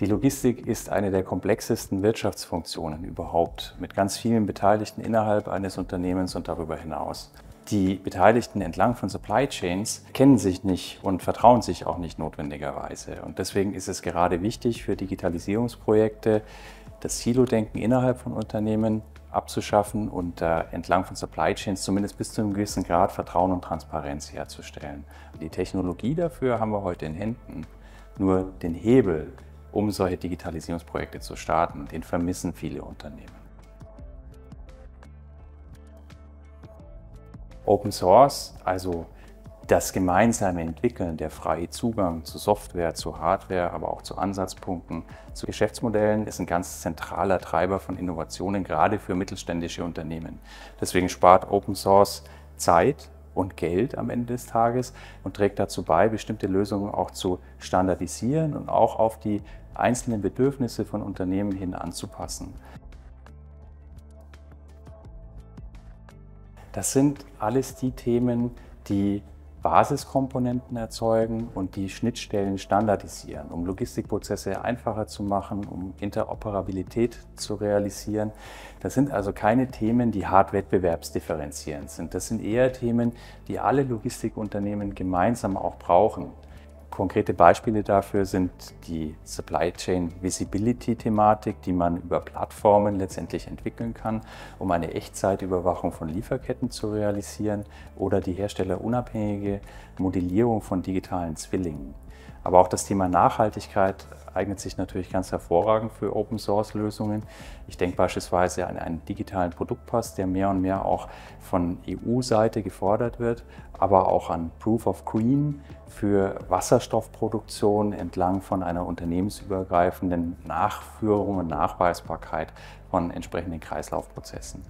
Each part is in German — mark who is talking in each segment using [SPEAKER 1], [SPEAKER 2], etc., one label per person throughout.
[SPEAKER 1] Die Logistik ist eine der komplexesten Wirtschaftsfunktionen überhaupt, mit ganz vielen Beteiligten innerhalb eines Unternehmens und darüber hinaus. Die Beteiligten entlang von Supply Chains kennen sich nicht und vertrauen sich auch nicht notwendigerweise. Und deswegen ist es gerade wichtig für Digitalisierungsprojekte, das Silo-Denken innerhalb von Unternehmen abzuschaffen und entlang von Supply Chains zumindest bis zu einem gewissen Grad Vertrauen und Transparenz herzustellen. Die Technologie dafür haben wir heute in Händen. Nur den Hebel, um solche Digitalisierungsprojekte zu starten, den vermissen viele Unternehmen. Open Source, also das gemeinsame Entwickeln, der freie Zugang zu Software, zu Hardware, aber auch zu Ansatzpunkten, zu Geschäftsmodellen, ist ein ganz zentraler Treiber von Innovationen, gerade für mittelständische Unternehmen. Deswegen spart Open Source Zeit und Geld am Ende des Tages und trägt dazu bei, bestimmte Lösungen auch zu standardisieren und auch auf die einzelnen Bedürfnisse von Unternehmen hin anzupassen. Das sind alles die Themen, die Basiskomponenten erzeugen und die Schnittstellen standardisieren, um Logistikprozesse einfacher zu machen, um Interoperabilität zu realisieren. Das sind also keine Themen, die hart wettbewerbsdifferenzierend sind. Das sind eher Themen, die alle Logistikunternehmen gemeinsam auch brauchen. Konkrete Beispiele dafür sind die Supply Chain Visibility Thematik, die man über Plattformen letztendlich entwickeln kann, um eine Echtzeitüberwachung von Lieferketten zu realisieren, oder die herstellerunabhängige Modellierung von digitalen Zwillingen. Aber auch das Thema Nachhaltigkeit eignet sich natürlich ganz hervorragend für Open-Source-Lösungen. Ich denke beispielsweise an einen digitalen Produktpass, der mehr und mehr auch von EU-Seite gefordert wird, aber auch an Proof of Green für Wasserstoffproduktion entlang von einer unternehmensübergreifenden Nachführung und Nachweisbarkeit von entsprechenden Kreislaufprozessen.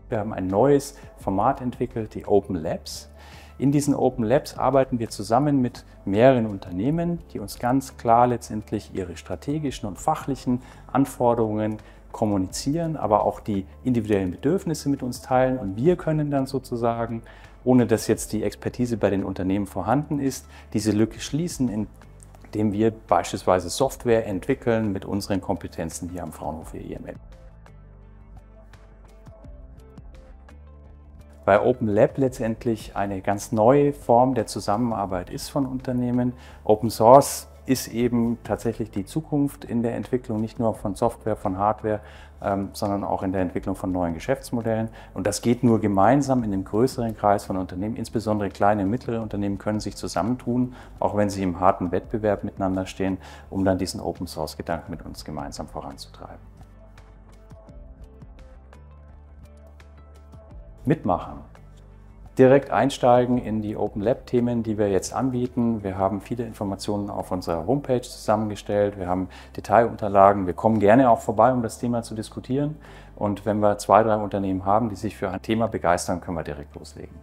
[SPEAKER 1] Wir haben ein neues Format entwickelt, die Open Labs. In diesen Open Labs arbeiten wir zusammen mit mehreren Unternehmen, die uns ganz klar letztendlich ihre strategischen und fachlichen Anforderungen kommunizieren, aber auch die individuellen Bedürfnisse mit uns teilen. Und wir können dann sozusagen, ohne dass jetzt die Expertise bei den Unternehmen vorhanden ist, diese Lücke schließen, indem wir beispielsweise Software entwickeln mit unseren Kompetenzen hier am Fraunhofer IML. Weil Open Lab letztendlich eine ganz neue Form der Zusammenarbeit ist von Unternehmen. Open Source ist eben tatsächlich die Zukunft in der Entwicklung, nicht nur von Software, von Hardware, sondern auch in der Entwicklung von neuen Geschäftsmodellen. Und das geht nur gemeinsam in einem größeren Kreis von Unternehmen. Insbesondere kleine und mittlere Unternehmen können sich zusammentun, auch wenn sie im harten Wettbewerb miteinander stehen, um dann diesen Open Source Gedanken mit uns gemeinsam voranzutreiben. Mitmachen. Direkt einsteigen in die Open Lab Themen, die wir jetzt anbieten. Wir haben viele Informationen auf unserer Homepage zusammengestellt. Wir haben Detailunterlagen. Wir kommen gerne auch vorbei, um das Thema zu diskutieren. Und wenn wir 2, 3 Unternehmen haben, die sich für ein Thema begeistern, können wir direkt loslegen.